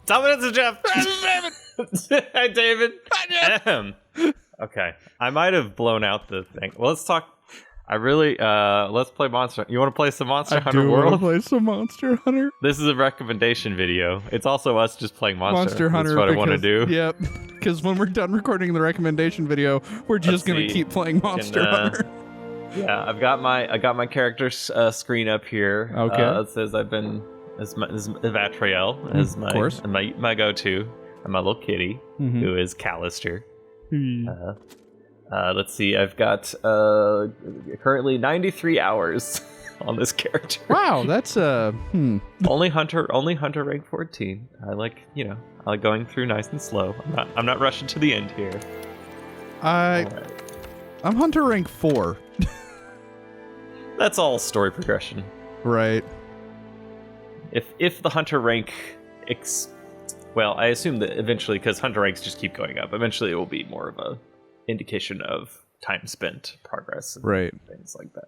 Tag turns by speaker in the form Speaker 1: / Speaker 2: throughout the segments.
Speaker 1: It's Jeff. Hi, David. Okay, I might have blown out the thing. Well, let's talk. Let's play Monster. You want to play some Monster Hunter World?
Speaker 2: I do want to play some Monster Hunter.
Speaker 1: This is a recommendation video. It's also us just playing
Speaker 2: Monster Hunter.
Speaker 1: That's what I want to do.
Speaker 2: Yep. Because when we're done recording the recommendation video, we're just going to keep playing Monster Hunter.
Speaker 1: Yeah, I got my character's screen up here.
Speaker 2: Okay.
Speaker 1: It says I've been as Vatriel as my go-to, and my little kitty who is Callister. Let's see. I've got currently 93 hours on this character.
Speaker 2: Wow, that's
Speaker 1: only hunter rank 14. I like going through nice and slow. I'm not rushing to the end here.
Speaker 2: I'm hunter rank 4.
Speaker 1: That's all story progression.
Speaker 2: Right.
Speaker 1: If the hunter rank well, I assume that eventually, because hunter ranks just keep going up, eventually it will be more of a indication of time spent, progress, and things like that.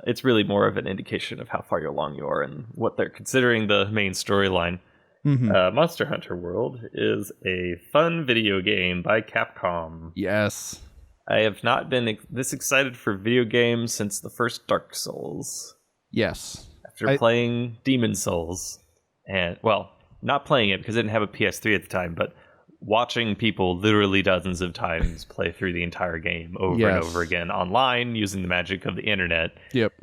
Speaker 1: It's really more of an indication of how far along you are and what they're considering the main storyline. Monster Hunter World is a fun video game by Capcom.
Speaker 2: Yes.
Speaker 1: I have not been this excited for video games since the first Dark Souls.
Speaker 2: Yes.
Speaker 1: After playing Demon Souls. And, well, not playing it because I didn't have a PS3 at the time, but watching people literally dozens of times play through the entire game over and over again online using the magic of the internet.
Speaker 2: Yep.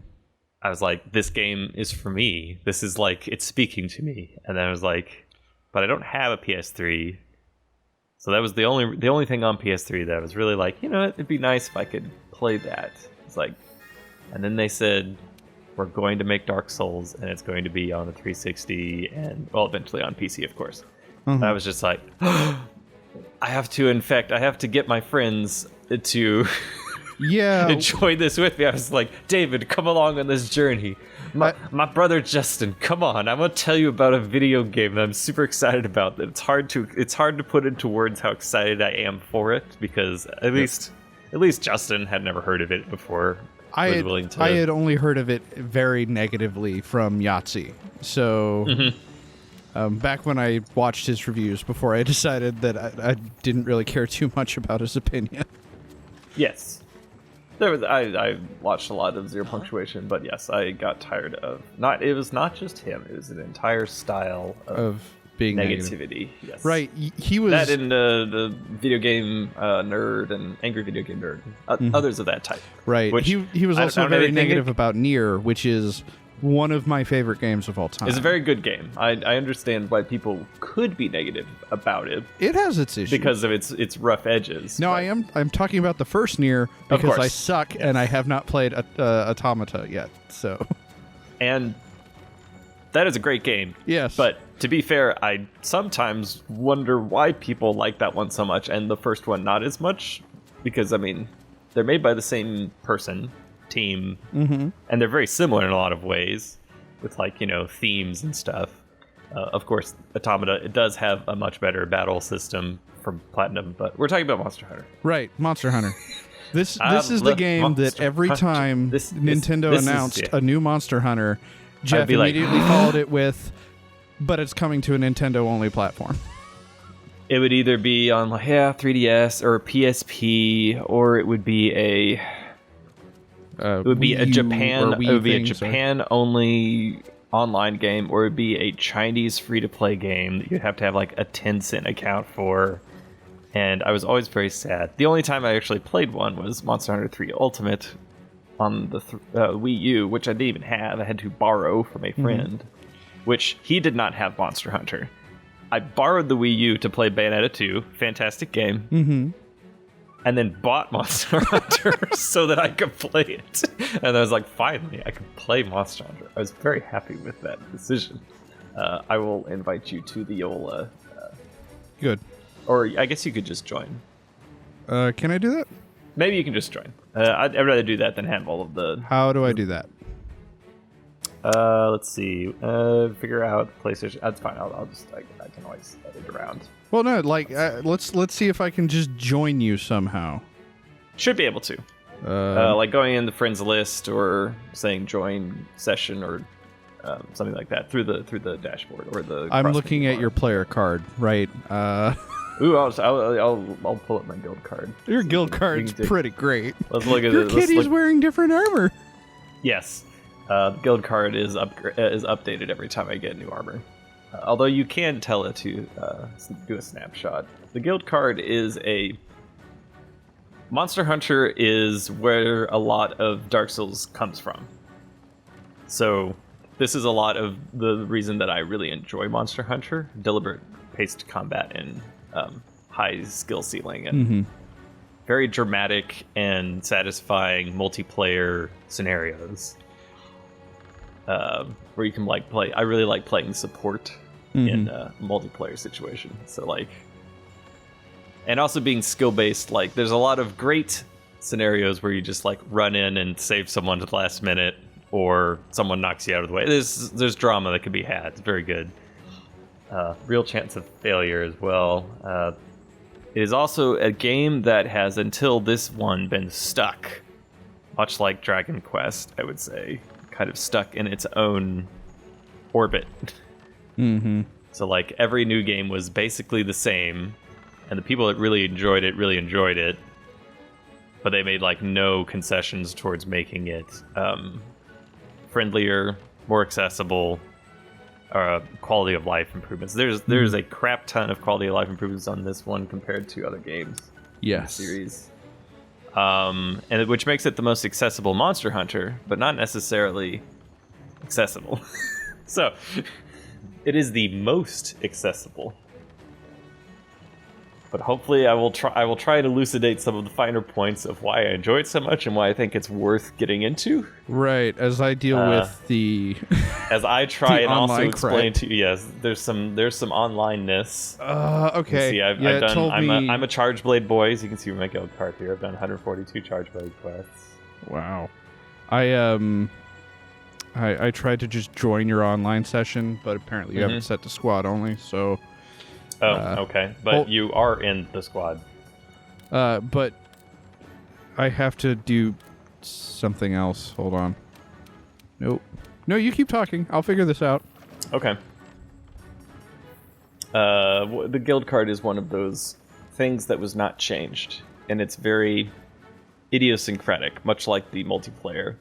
Speaker 1: I was like, this game is for me. This is like, it's speaking to me. And then I was like, but I don't have a PS3. So that was the only thing on PS3 that I was really like, it'd be nice if I could play that. It's like, and then they said, we're going to make Dark Souls and it's going to be on the 360 and, well, eventually on PC, of course. I was just like, I have to get my friends to enjoy this with me. I was like, David, come along on this journey. My brother Justin, come on. I'm going to tell you about a video game that I'm super excited about. That it's hard to put into words how excited I am for it, because at least Justin had never heard of it before. I
Speaker 2: had only heard of it very negatively from Yahtzee. So back when I watched his reviews before I decided that I didn't really care too much about his opinion.
Speaker 1: Yes. I watched a lot of Zero Punctuation, but yes, I got tired of it was not just him, it was an entire style of
Speaker 2: being
Speaker 1: negativity.
Speaker 2: Negative.
Speaker 1: Yes.
Speaker 2: Right. He was
Speaker 1: that in the video game nerd and angry video game nerd, others of that type.
Speaker 2: Right.
Speaker 1: Which
Speaker 2: he was also very negative about Nier, which is one of my favorite games of all time.
Speaker 1: It's a very good game. I understand why people could be negative about it.
Speaker 2: It has its issues
Speaker 1: because of its rough edges.
Speaker 2: No, I'm talking about the first Nier because I suck and I have not played Automata yet. So,
Speaker 1: and that is a great game.
Speaker 2: Yes,
Speaker 1: but to be fair, I sometimes wonder why people like that one so much and the first one not as much, because I mean, they're made by the same team, and they're very similar in a lot of ways with themes and stuff. Of course, Automata, it does have a much better battle system from Platinum, but we're talking about Monster Hunter.
Speaker 2: Right, Monster Hunter. This is the game that every time Nintendo announced a new Monster Hunter, Jeff immediately followed it with, but it's coming to a Nintendo-only platform.
Speaker 1: It would either be on 3DS or PSP, or it would be a Japan only online game, or it'd be a Chinese free-to-play game that you'd have to have a Tencent account for. And I was always very sad. The only time I actually played one was Monster Hunter 3 Ultimate on the Wii U, which I didn't even have. I had to borrow from a friend, which he did not have Monster Hunter. I borrowed the Wii U to play Bayonetta 2, fantastic game, and then bought Monster Hunter so that I could play it. And I was like, finally, I could play Monster Hunter. I was very happy with that decision. I will invite you to the old...
Speaker 2: Good.
Speaker 1: Or I guess you could just join.
Speaker 2: Can I do that?
Speaker 1: Maybe you can just join. I'd rather do that than have all of the...
Speaker 2: How do I do that?
Speaker 1: Let's see. Figure out PlayStation. That's fine. I can always edit around.
Speaker 2: Well, no, let's see if I can just join you somehow.
Speaker 1: Should be able to. Going in the friends list or saying join session or something like that through the dashboard or the.
Speaker 2: I'm looking at your player card, right?
Speaker 1: Ooh, I'll pull up my guild card.
Speaker 2: Your guild card's pretty great.
Speaker 1: Let's look at
Speaker 2: your
Speaker 1: it.
Speaker 2: kitty's wearing different armor.
Speaker 1: Yes, the guild card is updated every time I get new armor. Although you can tell it to do a snapshot. The guild card is Monster Hunter is where a lot of Dark Souls comes from. So this is a lot of the reason that I really enjoy Monster Hunter: deliberate paced combat and high skill ceiling and very dramatic and satisfying multiplayer scenarios where you can play. I really like playing support in a multiplayer situation. So and also being skill based. There's a lot of great scenarios where you just run in and save someone at the last minute, or someone knocks you out of the way. There's drama that can be had. It's very good. Real chance of failure as well. It is also a game that has, until this one, been stuck, much like Dragon Quest, I would say, kind of stuck in its own orbit. So every new game was basically the same, and the people that really enjoyed it, but they made no concessions towards making it friendlier, more accessible. Quality of life improvements. There's a crap ton of quality of life improvements on this one compared to other games in the series. And which makes it the most accessible Monster Hunter, but not necessarily accessible. So it is the most accessible. But hopefully I will try to elucidate some of the finer points of why I enjoy it so much and why I think it's worth getting into.
Speaker 2: Right, as I deal with the
Speaker 1: as I try and also explain
Speaker 2: crap.
Speaker 1: to you, yes, there's some onlineness.
Speaker 2: Okay.
Speaker 1: See, I'm a Charge Blade boy, as you can see with my guild card here. I've done 142 Charge Blade quests.
Speaker 2: Wow. I tried to just join your online session, but apparently you have it set to squad only, so
Speaker 1: okay. But you are in the squad.
Speaker 2: But I have to do something else. Hold on. Nope. No, you keep talking. I'll figure this out.
Speaker 1: Okay. The guild card is one of those things that was not changed, and it's very idiosyncratic, much like the multiplayer.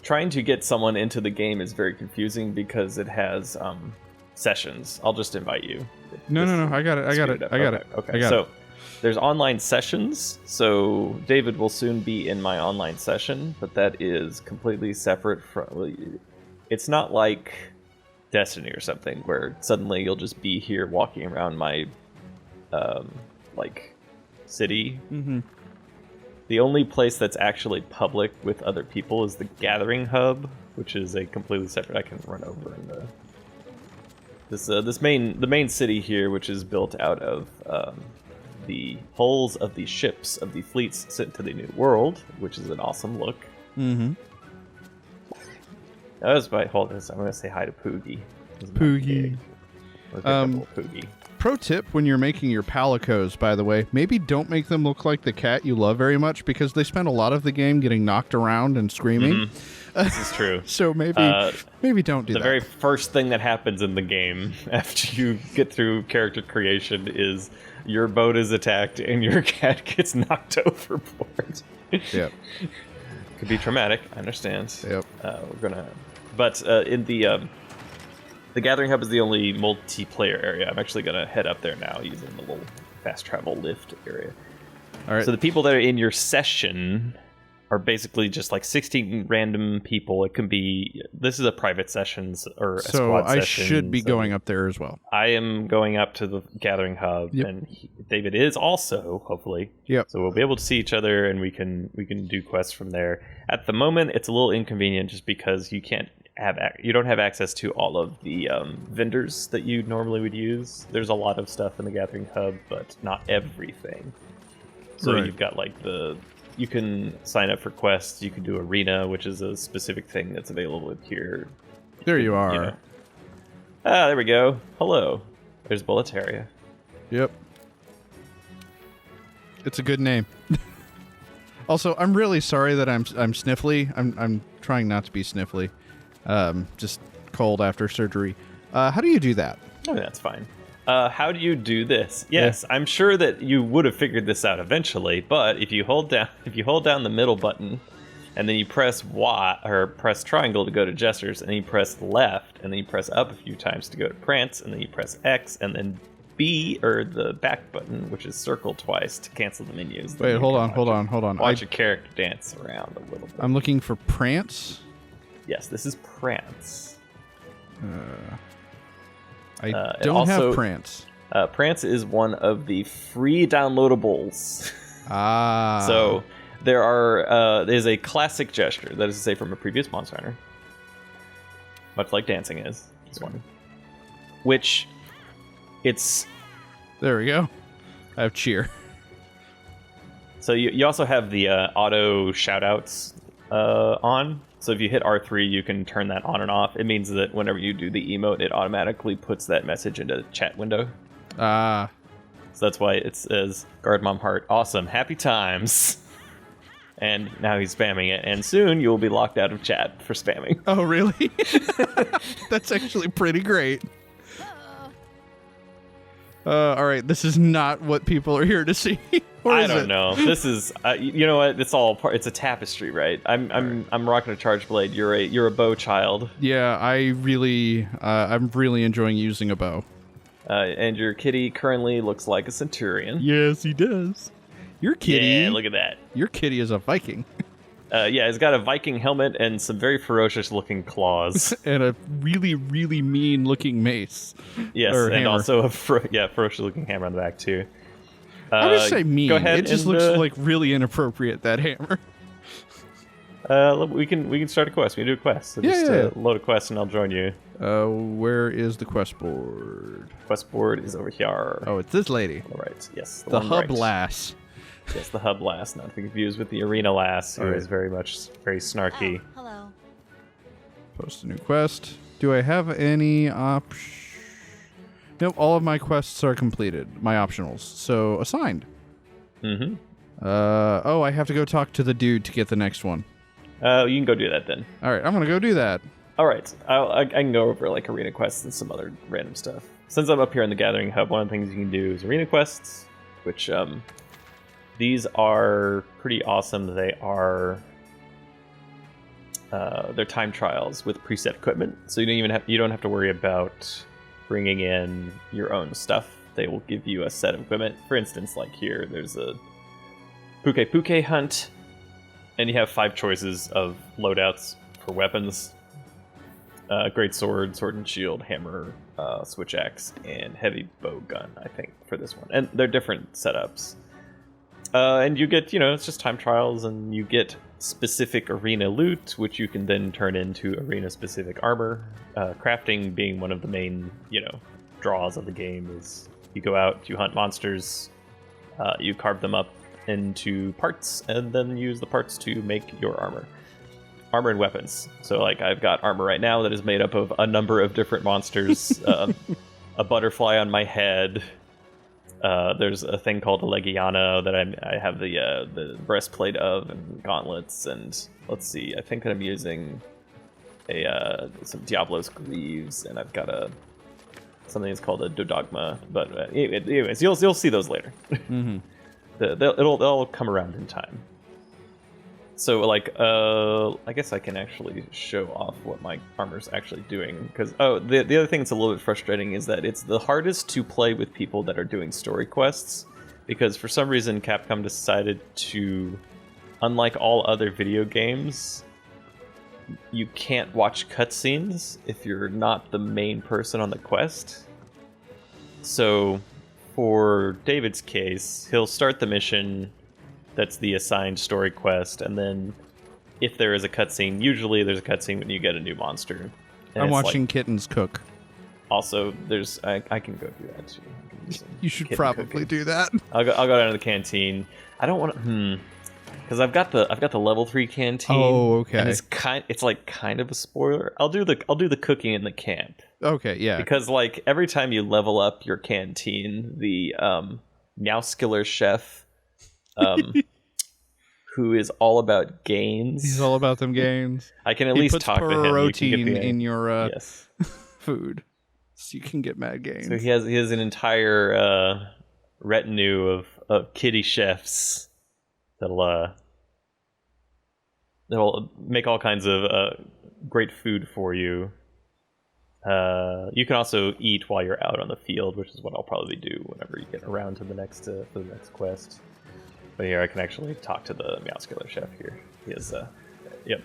Speaker 1: Trying to get someone into the game is very confusing because it has sessions. I'll just invite you.
Speaker 2: No. I got it.
Speaker 1: Okay. So there's online sessions. So David will soon be in my online session, but that is completely separate from. It's not like Destiny or something where suddenly you'll just be here walking around my city. The only place that's actually public with other people is the Gathering Hub, which is a completely separate. I can run over in the main city here, which is built out of the hulls of the ships of the fleets sent to the New World, which is an awesome look. That was my hold this. I'm going to say hi to Poogie.
Speaker 2: Poogie.
Speaker 1: Poogie.
Speaker 2: Pro tip when you're making your palicos, by the way, maybe don't make them look like the cat you love very much because they spend a lot of the game getting knocked around and screaming.
Speaker 1: This is true.
Speaker 2: So maybe don't do that.
Speaker 1: The very first thing that happens in the game after you get through character creation is your boat is attacked and your cat gets knocked overboard.
Speaker 2: Yep.
Speaker 1: Could be traumatic. I understand.
Speaker 2: Yep.
Speaker 1: But in the Gathering Hub is the only multiplayer area. I'm actually gonna head up there now using the little fast travel lift area.
Speaker 2: All right.
Speaker 1: So the people that are in your session are basically just 16 random people. It can be. This is a private sessions or a squad session.
Speaker 2: So I should be going up there as well.
Speaker 1: I am going up to the Gathering Hub, and David is also, hopefully.
Speaker 2: Yep.
Speaker 1: So we'll be able to see each other, and we can do quests from there. At the moment, it's a little inconvenient just because you don't have access to all of the vendors that you normally would use. There's a lot of stuff in the Gathering Hub, but not everything. So You've got you can sign up for quests. You can do Arena, which is a specific thing that's available here.
Speaker 2: There you are.
Speaker 1: There we go. Hello. There's Boletaria.
Speaker 2: Yep. It's a good name. Also, I'm really sorry that I'm sniffly. I'm trying not to be sniffly. Just cold after surgery. How do you do that?
Speaker 1: Oh, that's fine. How do you do this? Yes, yeah. I'm sure that you would have figured this out eventually, but if you hold down the middle button, and then you press Y or press triangle to go to gestures, and then you press left, and then you press up a few times to go to prance, and then you press X, and then B or the back button, which is circle twice to cancel the menus.
Speaker 2: Wait, hold on.
Speaker 1: Watch your character dance around a little bit.
Speaker 2: I'm looking for prance.
Speaker 1: Yes, this is prance.
Speaker 2: I don't have prance.
Speaker 1: Prance is one of the free downloadables.
Speaker 2: Ah.
Speaker 1: So there's a classic gesture, that is to say from a previous Monster Hunter, much like dancing is, this one, which it's...
Speaker 2: There we go. I have cheer.
Speaker 1: So you also have the auto shoutouts on. So if you hit R3, you can turn that on and off. It means that whenever you do the emote, it automatically puts that message into the chat window.
Speaker 2: Ah.
Speaker 1: So that's why it says, Guard Mom Heart, awesome, happy times. And now he's spamming it. And soon you will be locked out of chat for spamming.
Speaker 2: Oh, really? That's actually pretty great. All right, this is not what people are here to see.
Speaker 1: I don't know. This is, you know what? It's all part. It's a tapestry, right? I'm rocking a charge blade. You're a bow child.
Speaker 2: Yeah, I'm really enjoying using a bow.
Speaker 1: And your kitty currently looks like a centurion.
Speaker 2: Yes, he does. Your kitty.
Speaker 1: Yeah, look at that.
Speaker 2: Your kitty is a Viking.
Speaker 1: Yeah, it's got a Viking helmet and some very ferocious-looking claws.
Speaker 2: And a really, really mean-looking mace.
Speaker 1: Yes, and hammer. Also a ferocious-looking hammer on the back, too.
Speaker 2: I just say mean.
Speaker 1: Go ahead.
Speaker 2: It just looks like really inappropriate, that hammer.
Speaker 1: We can start a quest. We can do a quest. So just load a quest and I'll join you.
Speaker 2: Where is the quest board?
Speaker 1: Quest board is over here.
Speaker 2: Oh, it's this lady.
Speaker 1: All right. Yes.
Speaker 2: The hub lass.
Speaker 1: Yes, the hub lass, not to be confused with the arena lass, who is very snarky.
Speaker 3: Oh, hello.
Speaker 2: Post a new quest. Do I have any Nope, all of my quests are completed. My optionals. So, assigned.
Speaker 1: Mm-hmm.
Speaker 2: Oh, I have to go talk to the dude to get the next one.
Speaker 1: You can go do that then.
Speaker 2: All right, I'm going to go do that.
Speaker 1: All right. I can go over like arena quests and some other random stuff. Since I'm up here in the Gathering Hub, one of the things you can do is arena quests, which... These are pretty awesome. They are they're time trials with preset equipment, so you don't have to worry about bringing in your own stuff. They will give you a set of equipment. For instance, like here, there's a Puke hunt, and you have 5 choices of loadouts for weapons: great sword, sword and shield, hammer, switch axe, and heavy bow gun. I think for this one, and they're different setups. And you get, it's just time trials, and you get specific arena loot, which you can then turn into arena-specific armor. Crafting being one of the main, draws of the game is you go out, you hunt monsters, you carve them up into parts, and then use the parts to make your armor. Armor and weapons. So, like, I've got armor right now that is made up of a number of different monsters. A butterfly on my head. There's a thing called a Legiana that I have the breastplate of, and gauntlets, and let's see, I think that I'm using some Diablo's Greaves, and I've got something that's called a Dodogma, but anyways, you'll see those later.
Speaker 2: Mm-hmm.
Speaker 1: They'll come around in time. So, like, I guess I can actually show off what my armor's actually doing. Because, the other thing that's a little bit frustrating is that it's the hardest to play with people that are doing story quests. Because for some reason, Capcom decided to, unlike all other video games, you can't watch cutscenes if you're not the main person on the quest. So, for David's case, he'll start the mission... That's the assigned story quest, and then if there is a cutscene, usually there's a cutscene when you get a new monster. And
Speaker 2: I'm watching kittens cook.
Speaker 1: Also, there's I can go do that too.
Speaker 2: You should probably do that.
Speaker 1: I'll go down to the canteen. I don't want to, because I've got the level 3 canteen.
Speaker 2: Oh, okay.
Speaker 1: And it's like kind of a spoiler. I'll do the cooking in the camp.
Speaker 2: Okay, yeah.
Speaker 1: Because like every time you level up your canteen, the Meowskiller chef. who is all about gains.
Speaker 2: He's all about them gains.
Speaker 1: I can at least talk to him.
Speaker 2: Protein in your
Speaker 1: yes.
Speaker 2: food, so you can get mad gains.
Speaker 1: So he has an entire retinue of kitty chefs that'll make all kinds of great food for you. You can also eat while you're out on the field, which is what I'll probably do whenever you get around to the next quest. But here I can actually talk to the Meowscaler chef here. He is, yep.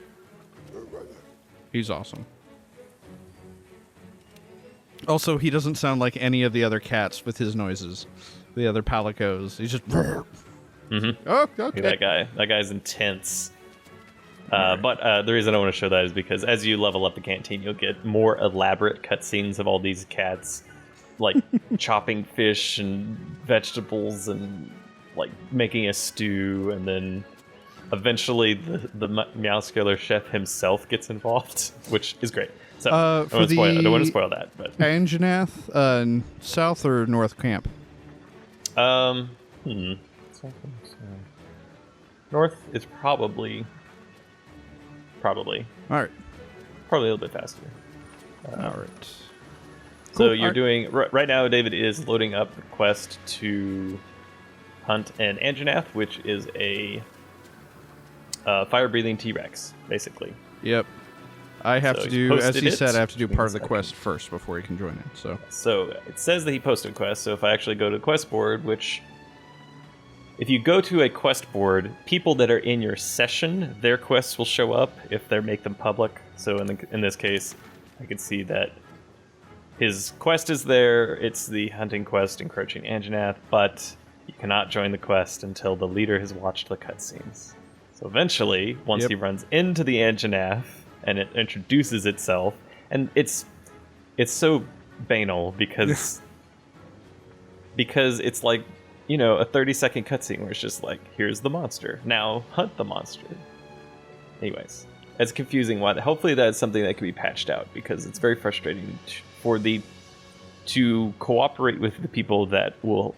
Speaker 2: He's awesome. Also, he doesn't sound like any of the other cats with his noises. The other palicos. He's just...
Speaker 1: Mm-hmm.
Speaker 2: Oh, okay.
Speaker 1: That guy's intense. But the reason I want to show that is because as you level up the canteen, you'll get more elaborate cutscenes of all these cats, like chopping fish and vegetables and like making a stew, and then eventually the Meowscaler chef himself gets involved, which is great. So I don't want to spoil that. But
Speaker 2: Anjanath, south or north camp?
Speaker 1: North is probably.
Speaker 2: All right.
Speaker 1: Probably a little bit faster.
Speaker 2: All right.
Speaker 1: So
Speaker 2: Cool.
Speaker 1: you're doing right now. David is loading up the quest to hunt an Anjanath, which is a fire-breathing T-Rex, basically.
Speaker 2: Yep. I have
Speaker 1: So
Speaker 2: to
Speaker 1: he's
Speaker 2: do, as
Speaker 1: posted
Speaker 2: he
Speaker 1: it.
Speaker 2: said, I have to do
Speaker 1: Give me
Speaker 2: part
Speaker 1: a
Speaker 2: of the
Speaker 1: second.
Speaker 2: quest first before he can join it.
Speaker 1: So it says that he posted a quest. So if I actually go to the quest board, which if you go to a quest board, people that are in your session, their quests will show up if they make them public. So in this case, I can see that his quest is there. It's the hunting quest, encroaching Anjanath, but you cannot join the quest until the leader has watched the cutscenes. So eventually, once he runs into the Anjanath and it introduces itself, and it's so banal because it's like, you know, a 30-second cutscene where it's just like, here's the monster. Now hunt the monster. Anyways, it's confusing. Hopefully that's something that can be patched out, because it's very frustrating to cooperate with the people that will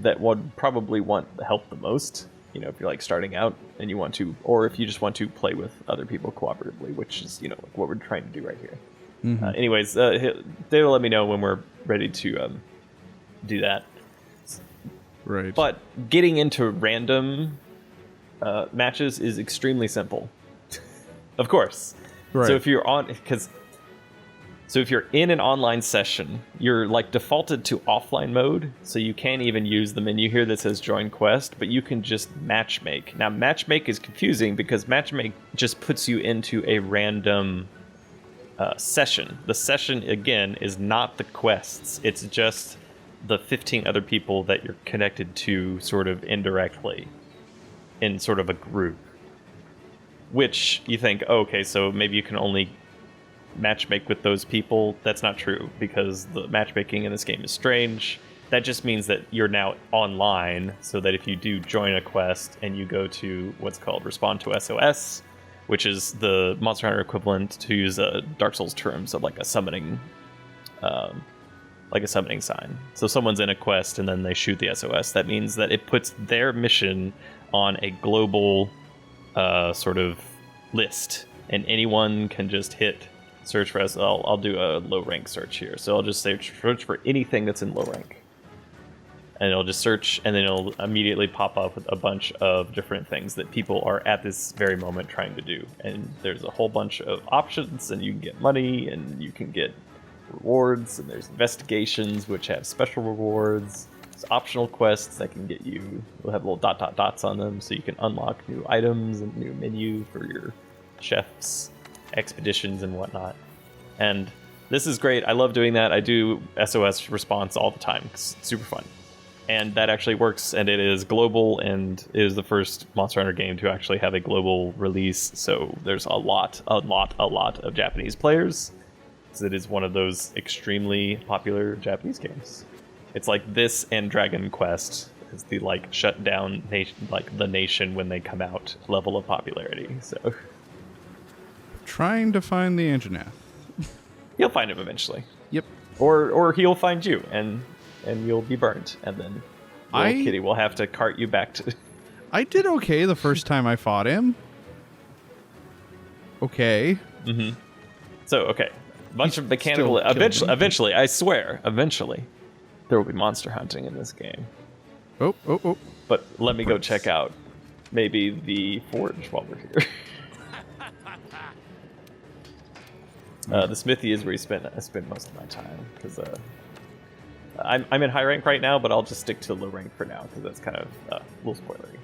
Speaker 1: that would probably want help the most. You know, if you're like starting out and you want to, or if you just want to play with other people cooperatively, which is, you know, like what we're trying to do right here.
Speaker 2: Mm-hmm.
Speaker 1: Anyways, they will let me know when we're ready to do that.
Speaker 2: right.
Speaker 1: But getting into random matches is extremely simple. Of course.
Speaker 2: Right.
Speaker 1: So if you're if you're in an online session, you're like defaulted to offline mode, so you can't even use the menu here that says join quest, but you can just matchmake. Now matchmake is confusing because matchmake just puts you into a random session. The session, again, is not the quests. It's just the 15 other people that you're connected to sort of indirectly in sort of a group. Which you think, oh, okay, so maybe you can only matchmake with those people. That's not true, because the matchmaking in this game is strange. That just means that you're now online, so that if you do join a quest and you go to what's called respond to SOS, which is the Monster Hunter equivalent, to use Dark Souls terms, of like a summoning sign. So someone's in a quest and then they shoot the SOS. That means that it puts their mission on a global sort of list, and anyone can just hit search for I'll do a low rank search here. So I'll just search for anything that's in low rank, and it'll just search, and then it'll immediately pop up with a bunch of different things that people are at this very moment trying to do. And there's a whole bunch of options, and you can get money, and you can get rewards, and there's investigations which have special rewards. There's optional quests that can get you, will have little dots on them, so you can unlock new items and new menu for your chef's expeditions and whatnot. And this is great. I love doing that. I do SOS response all the time. It's super fun. And that actually works, and it is global, and it is the first Monster Hunter game to actually have a global release. So there's a lot of Japanese players. So it is one of those extremely popular Japanese games. It's like this and Dragon Quest is the like shut down nation, like the nation when they come out level of popularity. So
Speaker 2: Trying to find the Anjanath.
Speaker 1: you'll find him eventually,
Speaker 2: Yep.
Speaker 1: or he'll find you, and you'll be burned, and then little Kitty will have to cart you back to.
Speaker 2: I did okay the first time I fought him. Okay.
Speaker 1: Mm-hmm. So, okay. Bunch of mechanical...
Speaker 2: still killing me.
Speaker 1: Eventually, I swear, eventually, there will be monster hunting in this game.
Speaker 2: Oh.
Speaker 1: But let me go check out maybe the forge while we're here. The smithy is where I spend most of my time, because I'm in high rank right now, but I'll just stick to low rank for now, because that's kind of a little spoilery.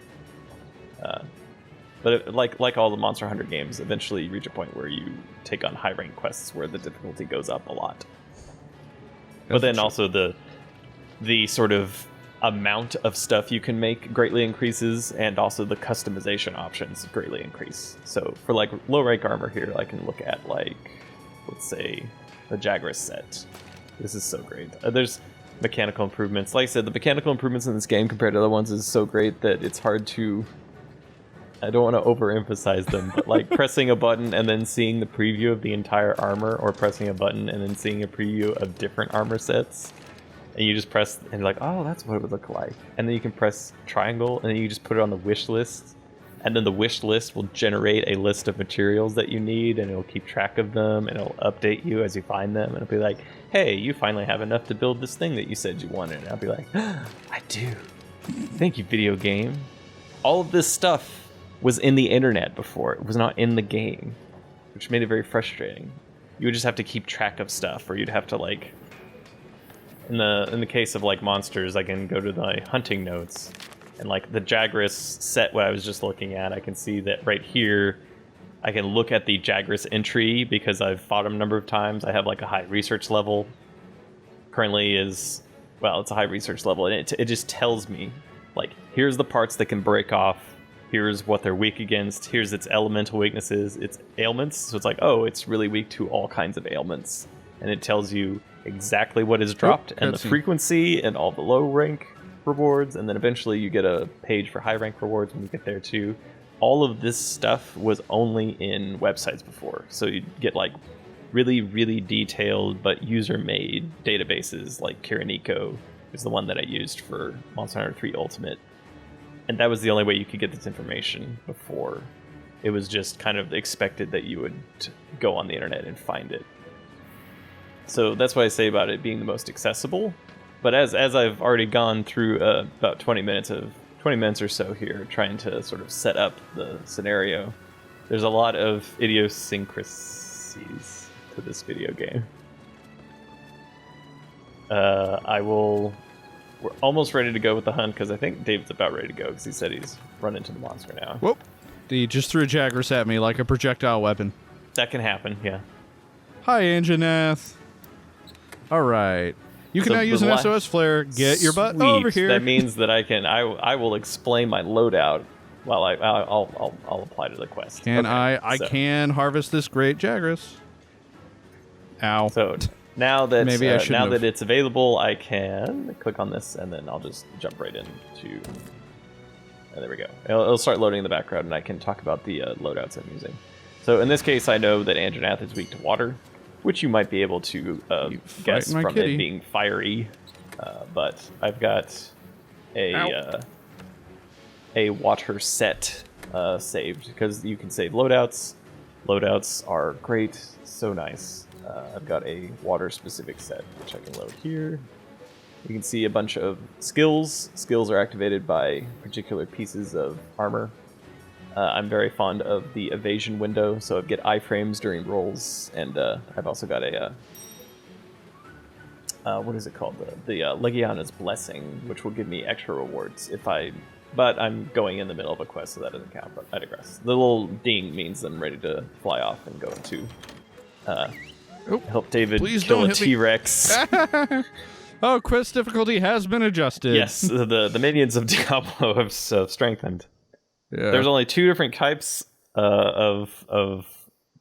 Speaker 1: But like all the Monster Hunter games, eventually you reach a point where you take on high rank quests where the difficulty goes up a lot. But then also the sort of amount of stuff you can make greatly increases, and also the customization options greatly increase. So for like low rank armor here, I can look at like, let's say, the Jagras set. This is so great. There's mechanical improvements. Like I said, the mechanical improvements in this game compared to other ones is so great that it's hard to... I don't want to overemphasize them, but like pressing a button and then seeing the preview of the entire armor, or pressing a button and then seeing a preview of different armor sets, and you just press and you're like, oh, that's what it would look like. And then you can press triangle and then you just put it on the wish list, and then the wish list will generate a list of materials that you need, and it'll keep track of them, and it'll update you as you find them, and it'll be like, hey, you finally have enough to build this thing that you said you wanted. And I'll be like, I do. Thank you, video game. All of this stuff was in the internet before. It was not in the game, which made it very frustrating. You would just have to keep track of stuff, or you'd have to like, in the case of like monsters, I can go to the hunting notes, and like the Jagras set, what I was just looking at, I can see that right here I can look at the Jagras entry because I've fought him a number of times. I have like a high research level. Currently is, well, it's a high research level, and it just tells me like, here's the parts that can break off, here's what they're weak against, here's its elemental weaknesses, its ailments. So it's like, oh, it's really weak to all kinds of ailments. And it tells you exactly what is dropped, and the frequency, and all the low rank rewards, and then eventually you get a page for high rank rewards when you get there too. All of this stuff was only in websites before. So you get like really, really detailed but user-made databases, like Kiriniko is the one that I used for Monster Hunter 3 Ultimate. And that was the only way you could get this information before. It was just kind of expected that you would go on the internet and find it. So that's what I say about it being the most accessible. But as I've already gone through about 20 minutes or so here, trying to sort of set up the scenario, there's a lot of idiosyncrasies to this video game. We're almost ready to go with the hunt, because I think David's about ready to go, because he said he's run into the monster now.
Speaker 2: Whoop. He just threw a Jagras at me like a projectile weapon.
Speaker 1: That can happen, yeah.
Speaker 2: Hi, Anjanath. All right. You can now use an SOS flare. Get your butt over here.
Speaker 1: That means that I will explain my loadout while I'll apply to the quest.
Speaker 2: I can harvest this great Jagras. Ow.
Speaker 1: So now that
Speaker 2: Maybe I shouldn't have.
Speaker 1: it's available, I can click on this, and then I'll just jump right into. And there we go. It'll start loading in the background, and I can talk about the loadouts I'm using. So in this case, I know that Anjanath is weak to water, which you might be able to guess from it being fiery. But I've got a water set saved, because you can save loadouts. Loadouts are great, so nice. I've got a water-specific set, which I can load here. You can see a bunch of skills. Skills are activated by particular pieces of armor. I'm very fond of the evasion window, so I get iframes during rolls, and I've also got a what is it called? The Legiana's Blessing, which will give me extra rewards if I. But I'm going in the middle of a quest, so that doesn't count. But I digress. The little ding means I'm ready to fly off and go into help David kill a T-Rex.
Speaker 2: Oh, quest difficulty has been adjusted.
Speaker 1: Yes, the minions of Diablo have strengthened.
Speaker 2: Yeah.
Speaker 1: There's only two different types of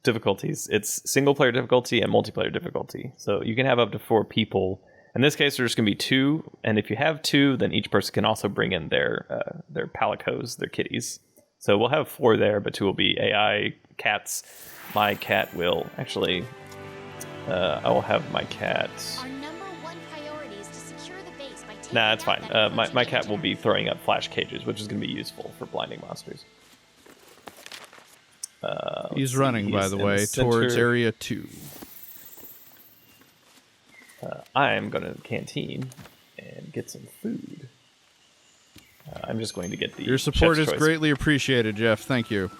Speaker 1: difficulties. It's single player difficulty and multiplayer difficulty. So you can have up to 4 people. In this case, there's going to be 2, and if you have 2, then each person can also bring in their palicos, their kitties. So we'll have 4 there, but 2 will be AI cats. My cat will actually. I will have my cat.
Speaker 3: Our number one priority is to secure the base by
Speaker 1: Nah, it's fine. My cat will be throwing up flash cages, which is going to be useful for blinding monsters.
Speaker 2: He's running, by the way, towards area 2.
Speaker 1: I am going to the canteen and get some food. I'm just going to get the
Speaker 2: Your support
Speaker 1: chef's
Speaker 2: is
Speaker 1: choice.
Speaker 2: greatly appreciated, Jeff. Thank you.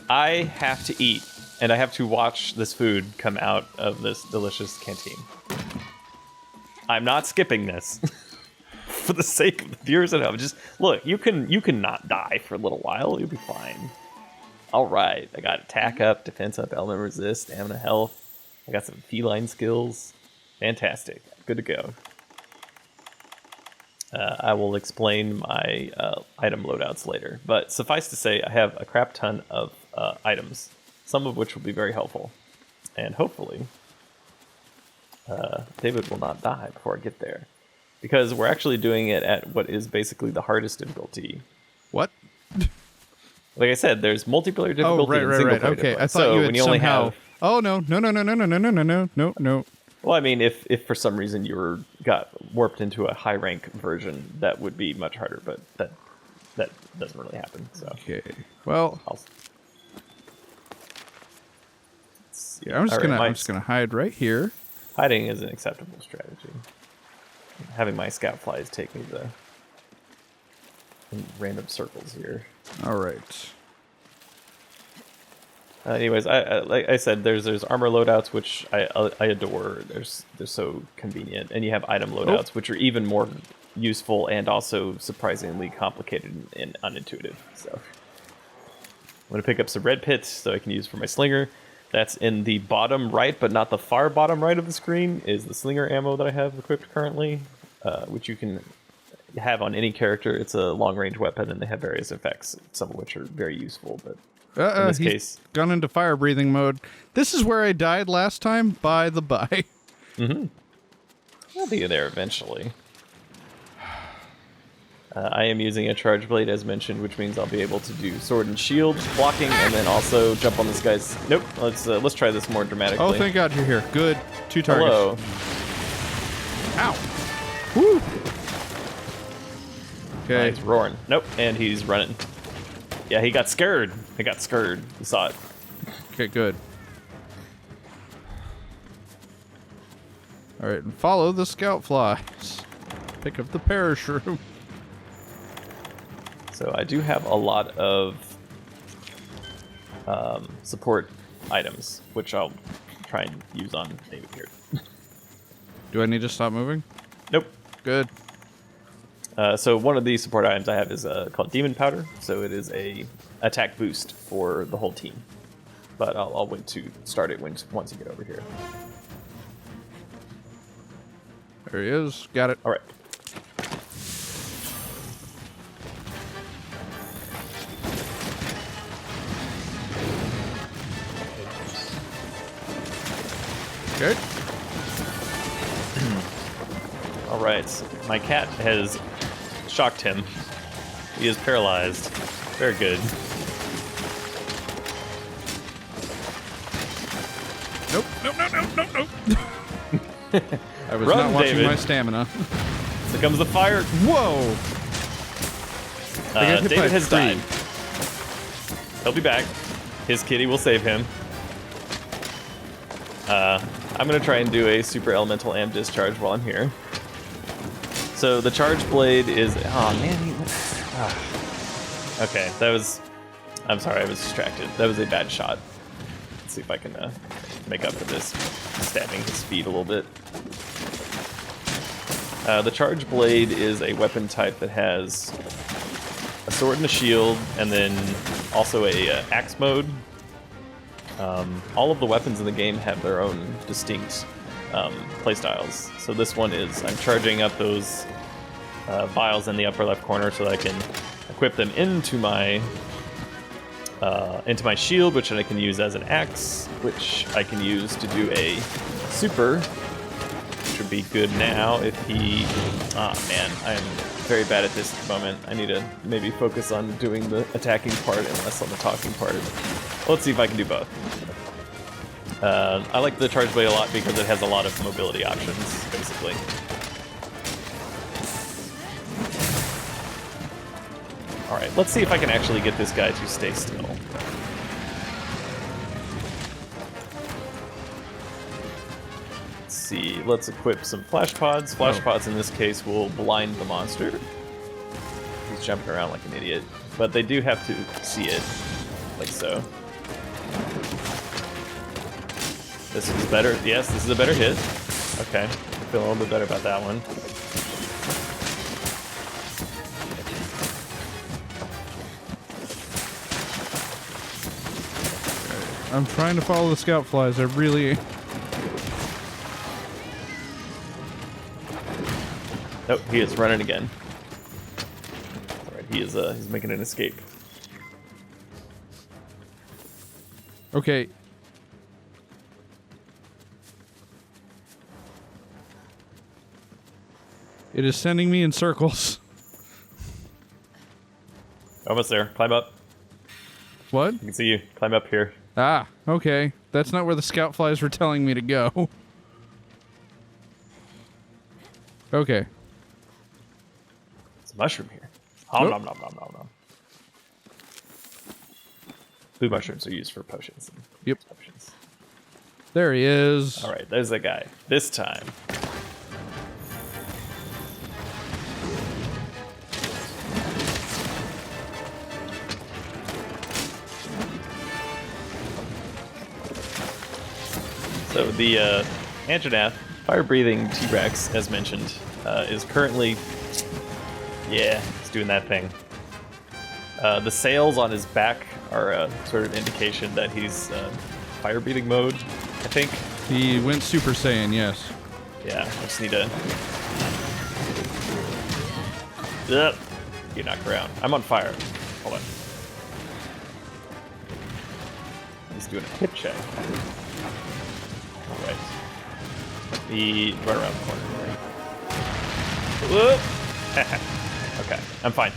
Speaker 1: I have to eat, and I have to watch this food come out of this delicious canteen. I'm not skipping this for the sake of the viewers at home. Just look, you can not die for a little while. You'll be fine. All right, I got attack up, defense up, element resist, stamina, health. I got some feline skills. Fantastic. Good to go. I will explain my item loadouts later, but suffice to say, I have a crap ton of items, some of which will be very helpful, and hopefully David will not die before I get there, because we're actually doing it at what is basically the hardest difficulty.
Speaker 2: What?
Speaker 1: Like I said, there's multiplayer difficulty and single player
Speaker 2: Okay,
Speaker 1: difficulty.
Speaker 2: I thought you had
Speaker 1: when you only
Speaker 2: somehow...
Speaker 1: have...
Speaker 2: Oh, no.
Speaker 1: Well, I mean, if for some reason you got warped into a high rank version, that would be much harder, but that doesn't really happen. So
Speaker 2: okay, well,
Speaker 1: yeah,
Speaker 2: I'm just gonna hide right here.
Speaker 1: Hiding is an acceptable strategy. Having my scout flies take me in random circles here.
Speaker 2: All right.
Speaker 1: Anyways, like I said, there's armor loadouts, which I adore. They're so convenient, and you have item loadouts, which are even more useful and also surprisingly complicated and unintuitive. So I'm gonna pick up some red pits so I can use for my slinger. That's in the bottom right, but not the far bottom right of the screen, is the slinger ammo that I have equipped currently, which you can have on any character. It's a long-range weapon, and they have various effects, some of which are very useful, but in this case...
Speaker 2: gone into fire-breathing mode. This is where I died last time, by the by.
Speaker 1: Mm-hmm. I'll be there eventually. I am using a charge blade, as mentioned, which means I'll be able to do sword and shield blocking, and then also jump on this guy's... Nope, let's try this more dramatically.
Speaker 2: Oh, thank God you're here. Good. 2 targets.
Speaker 1: Hello.
Speaker 2: Ow. Woo. Okay.
Speaker 1: He's roaring. Nope, and he's running. Yeah, he got scared. I got scared. You saw it.
Speaker 2: Okay, good. All right, and follow the scout flies. Pick up the parachute.
Speaker 1: So I do have a lot of support items, which I'll try and use on David here.
Speaker 2: Do I need to stop moving?
Speaker 1: Nope.
Speaker 2: Good.
Speaker 1: So one of the support items I have is called Demon Powder. So it is a attack boost for the whole team. But I'll wait to start it once you get over here.
Speaker 2: There he is. Got it.
Speaker 1: All right.
Speaker 2: Okay.
Speaker 1: All right. My cat has shocked him. He is paralyzed. Very good.
Speaker 2: Nope. I was
Speaker 1: Run,
Speaker 2: not watching
Speaker 1: David.
Speaker 2: my stamina.
Speaker 1: Here comes the fire.
Speaker 2: Whoa! I got hit by
Speaker 1: David
Speaker 2: a
Speaker 1: has
Speaker 2: tree.
Speaker 1: died. He'll be back. His kitty will save him. I'm going to try and do a super elemental amp discharge while I'm here. So the charge blade is... Oh, man. Okay, that was... I'm sorry, I was distracted. That was a bad shot. Let's see if I can make up for this. Stabbing his feet a little bit. The charge blade is a weapon type that has a sword and a shield, and then also a axe mode. All of the weapons in the game have their own distinct playstyles. So this one is, I'm charging up those vials in the upper left corner so that I can equip them into my shield, which I can use as an axe, which I can use to do a super, which would be good now if he... Ah, man, I am very bad at this at the moment. I need to maybe focus on doing the attacking part and less on the talking part. Let's see if I can do both. I like the charge blade a lot because it has a lot of mobility options, basically. Alright, let's see if I can actually get this guy to stay still. Let's see, let's equip some flash pods. Flash pods in this case will blind the monster. He's jumping around like an idiot. But they do have to see it, like so. This is better. Yes, this is a better hit. Okay, I feel a little bit better about that one.
Speaker 2: I'm trying to follow the scout flies. I really...
Speaker 1: Nope, he is running again. Alright, he's making an escape.
Speaker 2: Okay. It is sending me in circles.
Speaker 1: Almost there. Climb up.
Speaker 2: What?
Speaker 1: I can see you. Climb up here.
Speaker 2: Ah, okay. That's not where the scout flies were telling me to go. Okay.
Speaker 1: It's a mushroom here. Nom,
Speaker 2: Nope.
Speaker 1: nom, nom, nom, nom, nom. Blue mushrooms are used for potions. And
Speaker 2: Yep.
Speaker 1: potions.
Speaker 2: There he is.
Speaker 1: Alright, there's that guy. This time. So the Anjanath, fire-breathing T-Rex, as mentioned, is currently, yeah, he's doing that thing. The sails on his back are a sort of indication that he's fire-breathing mode, I think.
Speaker 2: He went Super Saiyan, yes.
Speaker 1: Yeah, I just need to... Ugh. Get knocked around. I'm on fire. Hold on. He's doing a hip check. Alright. Let me run around the corner here. Whoop! Okay, I'm fine.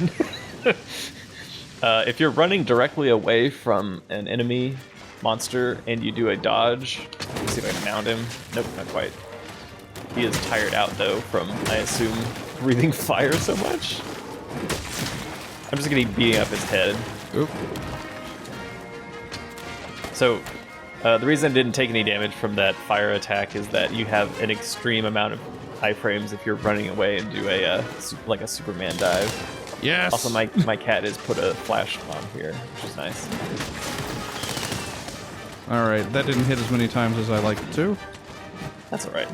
Speaker 1: If you're running directly away from an enemy monster and you do a dodge, let's see if I can mount him. Nope, not quite. He is tired out though from, I assume, breathing fire so much. I'm just gonna be beating up his head.
Speaker 2: Oop.
Speaker 1: So, the reason I didn't take any damage from that fire attack is that you have an extreme amount of iframes if you're running away and do a like a Superman dive.
Speaker 2: Yes!
Speaker 1: Also, my cat has put a flash on here, which is nice.
Speaker 2: Alright, that didn't hit as many times as I like it to.
Speaker 1: That's alright.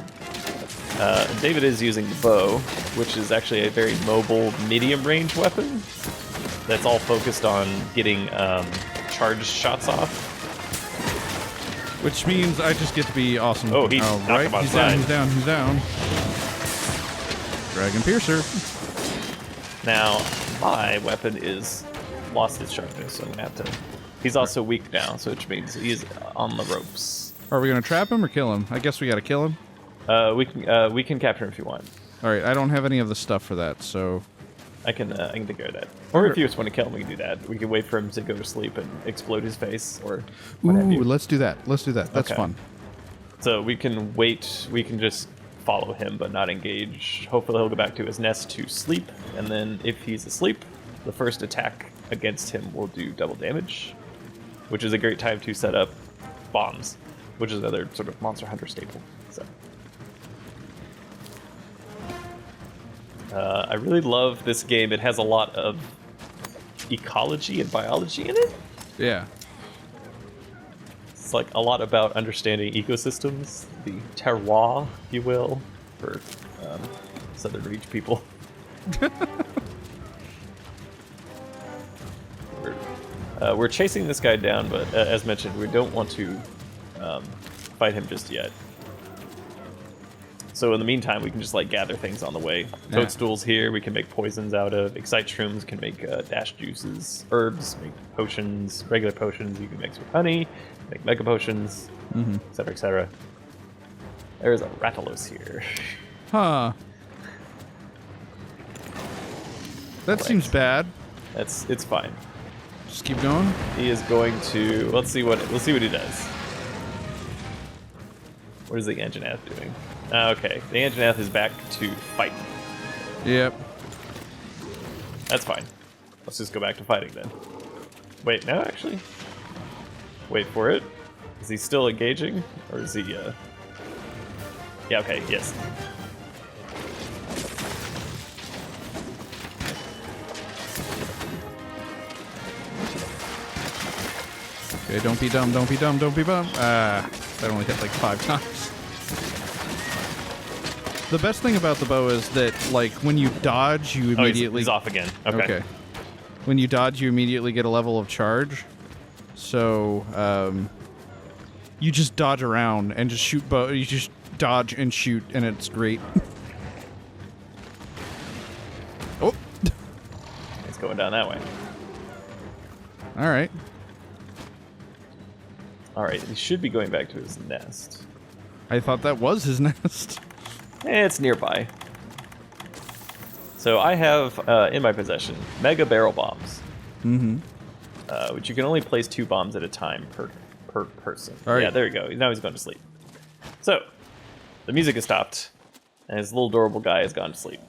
Speaker 1: David is using the bow, which is actually a very mobile, medium-range weapon that's all focused on getting charged shots off.
Speaker 2: Which means I just get to be awesome.
Speaker 1: Oh, he knocked
Speaker 2: right?
Speaker 1: him
Speaker 2: He's down,
Speaker 1: outside.
Speaker 2: he's down, he's down. Dragon Piercer.
Speaker 1: Now, my weapon is lost its sharpness, so I'm gonna have to... He's also weak now, so which means he's on the ropes.
Speaker 2: Are we gonna trap him or kill him? I guess we gotta kill him.
Speaker 1: We can capture him if you want.
Speaker 2: Alright, I don't have any of the stuff for that, so...
Speaker 1: I can take care of that. Or if you just want to kill him, we can do that. We can wait for him to go to sleep and explode his face, or what have
Speaker 2: Ooh,
Speaker 1: you.
Speaker 2: let's do that. Let's do that. That's
Speaker 1: Okay.
Speaker 2: fun.
Speaker 1: So we can wait. We can just follow him, but not engage. Hopefully he'll go back to his nest to sleep, and then if he's asleep, the first attack against him will do double damage, which is a great time to set up bombs, which is another sort of Monster Hunter staple. So. I really love this game. It has a lot of ecology and biology in it.
Speaker 2: Yeah.
Speaker 1: It's like a lot about understanding ecosystems, the terroir, if you will, for Southern Reach people. We're chasing this guy down, but as mentioned, we don't want to fight him just yet. So in the meantime, we can just like gather things on the way.
Speaker 2: Yeah.
Speaker 1: Toadstools here, we can make poisons out of. Excite shrooms can make dash juices. Herbs make potions. Regular potions you can mix with honey. Make mega potions, etc., etc. There is a Rathalos here.
Speaker 2: Huh. That
Speaker 1: Right.
Speaker 2: seems bad.
Speaker 1: It's fine.
Speaker 2: Just keep going.
Speaker 1: He is going to let's see what he does. What is the Anjanath doing? Okay, the Anjanath is back to fight.
Speaker 2: Yep.
Speaker 1: That's fine. Let's just go back to fighting then. Wait, no, actually. Wait for it. Is he still engaging? Or is he, Yeah, okay, yes.
Speaker 2: Okay, don't be dumb, don't be dumb, don't be dumb. That only hit like 5 times. The best thing about the bow is that, like, when you dodge, you immediately...
Speaker 1: he's off again. Okay.
Speaker 2: When you dodge, you immediately get a level of charge. So, you just dodge around and just shoot bow. You just dodge and shoot, and it's great. Oh!
Speaker 1: He's going down that way.
Speaker 2: Alright.
Speaker 1: Alright, he should be going back to his nest.
Speaker 2: I thought that was his nest.
Speaker 1: It's nearby. So I have, in my possession, mega barrel bombs.
Speaker 2: Mm-hmm.
Speaker 1: Which you can only place 2 bombs at a time per person.
Speaker 2: All right.
Speaker 1: Yeah, there you go. Now he's going to sleep. So, the music has stopped, and his little adorable guy has gone to sleep.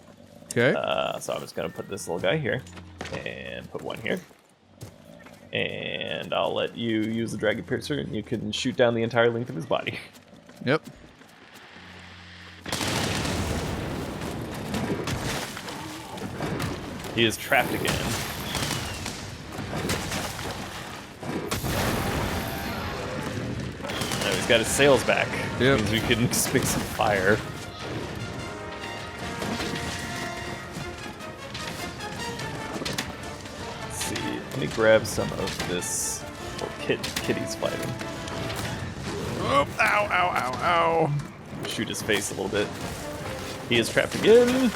Speaker 2: Okay.
Speaker 1: So I'm just going to put this little guy here, and put one here. And I'll let you use the Dragon Piercer, and you can shoot down the entire length of his body.
Speaker 2: Yep.
Speaker 1: He is trapped again. Now he's got his sails back.
Speaker 2: Yep.
Speaker 1: Means we can spit some fire. Let's see. Let me grab some of this. Oh, Kitty's fighting.
Speaker 2: Oh, ow, ow, ow, ow.
Speaker 1: Shoot his face a little bit. He is trapped again.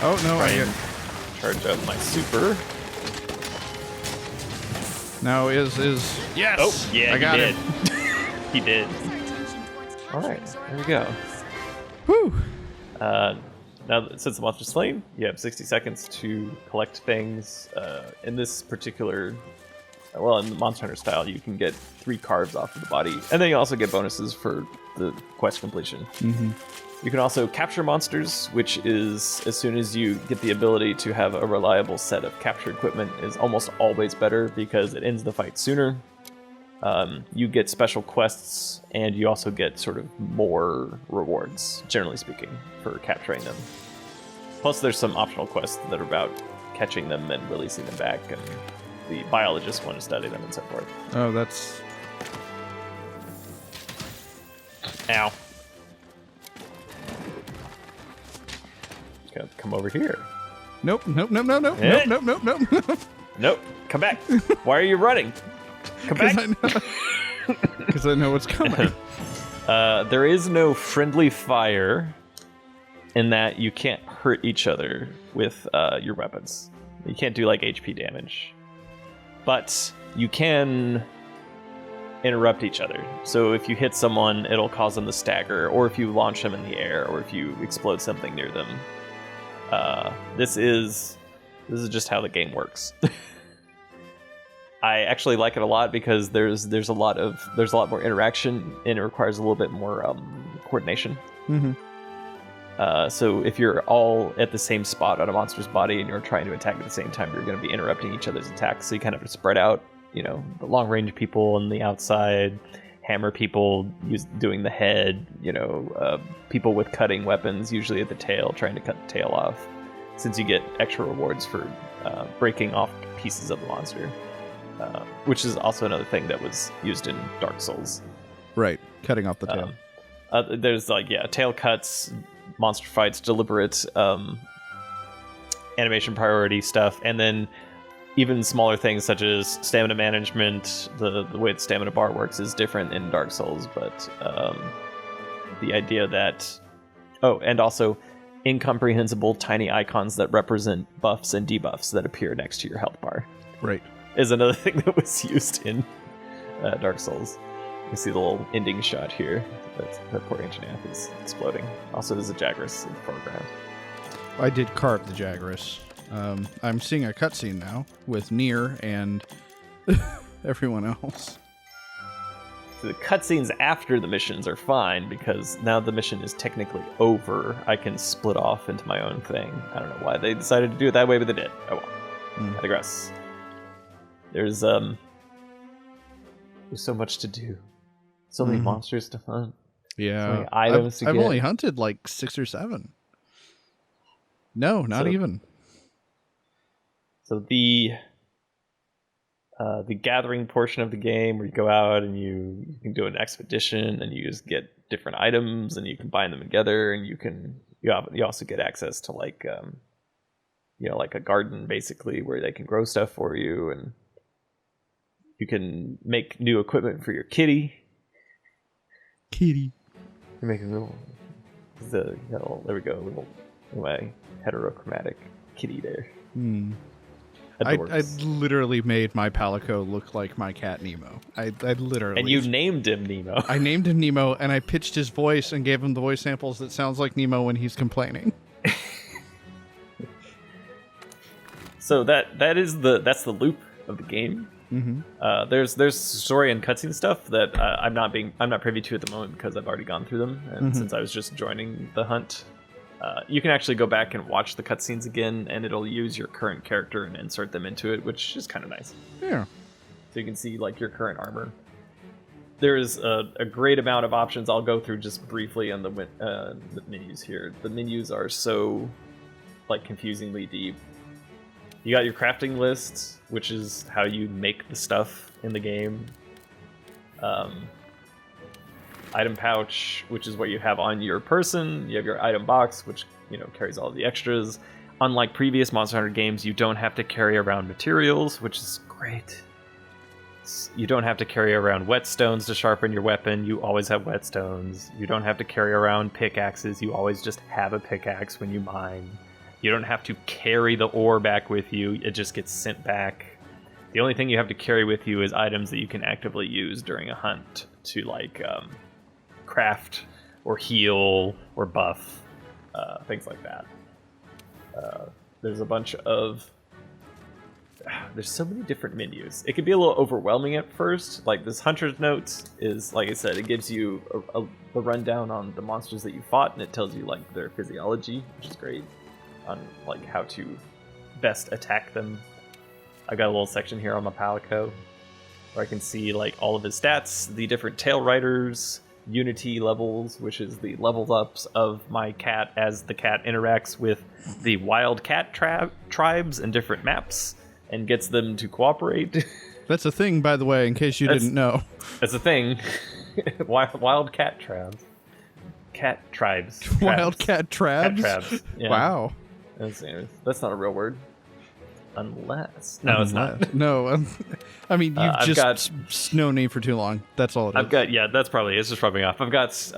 Speaker 2: Oh, no,
Speaker 1: Try
Speaker 2: I
Speaker 1: and
Speaker 2: get...
Speaker 1: charge up my super.
Speaker 2: Now is... Yes!
Speaker 1: Oh, yeah,
Speaker 2: I got
Speaker 1: he
Speaker 2: it.
Speaker 1: did. He did. Alright, there we go.
Speaker 2: Whew.
Speaker 1: Now, since the monster's slain, you have 60 seconds to collect things. In this particular... Well, in the Monster Hunter style, you can get 3 carves off of the body. And then you also get bonuses for the quest completion.
Speaker 2: Mm-hmm.
Speaker 1: You can also capture monsters, which is, as soon as you get the ability to have a reliable set of capture equipment, is almost always better because it ends the fight sooner. You get special quests, and you also get sort of more rewards, generally speaking, for capturing them. Plus, there's some optional quests that are about catching them and releasing them back, and the biologists want to study them and so forth.
Speaker 2: Oh, that's...
Speaker 1: Ow. Gonna come over here.
Speaker 2: Nope, nope, nope, nope, nope,
Speaker 1: Eh?
Speaker 2: nope, nope, nope, nope.
Speaker 1: Nope, come back. Why are you running? Come back.
Speaker 2: Because I know what's coming.
Speaker 1: There is no friendly fire in that you can't hurt each other with your weapons. You can't do like HP damage. But you can interrupt each other. So if you hit someone, it'll cause them to stagger, or if you launch them in the air, or if you explode something near them. This is just how the game works. I actually like it a lot because there's a lot more interaction, and it requires a little bit more coordination.
Speaker 2: Mm-hmm.
Speaker 1: So if you're all at the same spot on a monster's body and you're trying to attack at the same time, you're going to be interrupting each other's attacks. So you kind of have to spread out. You know, the long range people on the outside, hammer people doing the head. You know, people with cutting weapons, usually at the tail, trying to cut the tail off. Since you get extra rewards for breaking off pieces of the monster. Which is also another thing that was used in Dark Souls.
Speaker 2: Right, cutting off the tail.
Speaker 1: There's tail cuts, monster fights, deliberate animation priority stuff, and then even smaller things such as stamina management. The way the stamina bar works is different in Dark Souls, but the idea that... Oh, and also incomprehensible tiny icons that represent buffs and debuffs that appear next to your health bar.
Speaker 2: Right.
Speaker 1: Is another thing that was used in Dark Souls. You see the little ending shot here. That poor ancient Ath is exploding. Also, there's a Jagras in the foreground.
Speaker 2: I did carve the Jagras. I'm seeing a cutscene now with Nier and everyone else.
Speaker 1: So the cutscenes after the missions are fine because now the mission is technically over. I can split off into my own thing. I don't know why they decided to do it that way, but they did. Oh well. I digress. There's so much to do. So many monsters to hunt.
Speaker 2: Yeah.
Speaker 1: So many items to
Speaker 2: I've
Speaker 1: get.
Speaker 2: only hunted like 6 or 7. No, not even.
Speaker 1: So the gathering portion of the game where you go out and you can do an expedition and you just get different items and you combine them together and you also get access to like like a garden basically where they can grow stuff for you, and you can make new equipment for your kitty.
Speaker 2: Kitty.
Speaker 1: You make a little there we go, little my heterochromatic kitty there.
Speaker 2: I literally made my Palico look like my cat Nemo. I literally.
Speaker 1: And you named him Nemo.
Speaker 2: I named him Nemo, and I pitched his voice and gave him the voice samples that sounds like Nemo when he's complaining.
Speaker 1: So that's the loop of the game. Mm-hmm. There's story and cutscene stuff that I'm not privy to at the moment because I've already gone through them, and since I was just joining the hunt. You can actually go back and watch the cutscenes again, and it'll use your current character and insert them into it, which is kind of nice.
Speaker 2: Yeah.
Speaker 1: So you can see like your current armor. There's a great amount of options. I'll go through just briefly on the menus here. The menus are so like confusingly deep. You got your crafting list, which is how you make the stuff in the game. Item pouch, which is what you have on your person. You have your item box, which carries all the extras. Unlike previous Monster Hunter games, you don't have to carry around materials, which is great. You don't have to carry around whetstones to sharpen your weapon. You always have whetstones. You don't have to carry around pickaxes. You always just have a pickaxe when you mine. You don't have to carry the ore back with you. It just gets sent back. The only thing you have to carry with you is items that you can actively use during a hunt to like craft or heal or buff, things like that. There's a bunch of there's so many different menus. It can be a little overwhelming at first. Like this Hunter's Notes is, like I said, it gives you a rundown on the monsters that you fought, and it tells you like their physiology, which is great, on like how to best attack them. I got a little section here on my Palico where I can see like all of his stats, the different tail riders, unity levels, which is the level ups of my cat as the cat interacts with the wild cat tribes and different maps and gets them to cooperate.
Speaker 2: That's a thing, by the way, in case you didn't know.
Speaker 1: That's a thing. Wild cat tribes. Cat tribes.
Speaker 2: Wild cat tribes?
Speaker 1: Cat tribes. Yeah.
Speaker 2: Wow.
Speaker 1: That's not a real word. Unless. No, it's not.
Speaker 2: No. I mean, you've just known me for too long. That's all it is.
Speaker 1: That's probably, it's just rubbing off. I've got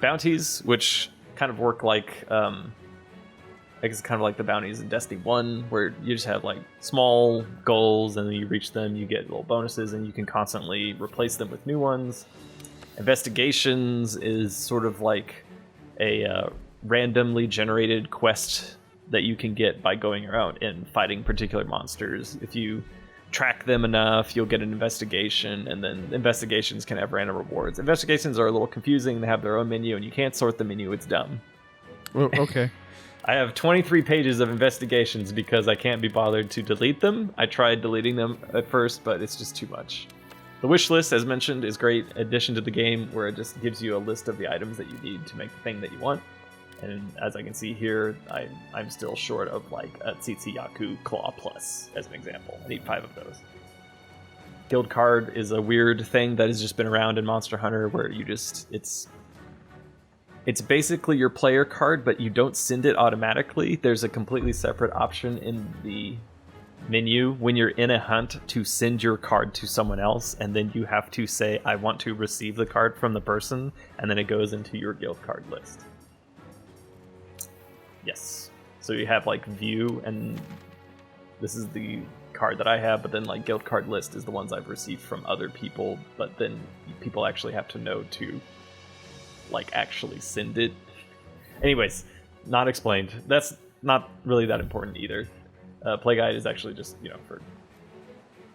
Speaker 1: bounties, which kind of work like, I guess it's kind of like the bounties in Destiny 1, where you just have like small goals and then you reach them, you get little bonuses, and you can constantly replace them with new ones. Investigations is sort of like a randomly generated quest that you can get by going around and fighting particular monsters. If you track them enough, you'll get an investigation, and then investigations can have random rewards. Investigations are a little confusing. They have their own menu, and you can't sort the menu. It's dumb.
Speaker 2: Well, okay.
Speaker 1: I have 23 pages of investigations because I can't be bothered to delete them. I tried deleting them at first, but it's just too much. The wish list, as mentioned, is a great addition to the game, where it just gives you a list of the items that you need to make the thing that you want. And as I can see here, I'm still short of like a kulu-ya-ku Claw Plus, as an example. I need 5 of those. Guild card is a weird thing that has just been around in Monster Hunter, where you just, it's basically your player card, but you don't send it automatically. There's a completely separate option in the menu when you're in a hunt to send your card to someone else, and then you have to say, I want to receive the card from the person, and then it goes into your guild card list. Yes. So you have like view, and this is the card that I have, but then like guild card list is the ones I've received from other people, but then people actually have to know to like actually send it. Anyways, not explained. That's not really that important either. Play guide is actually just, for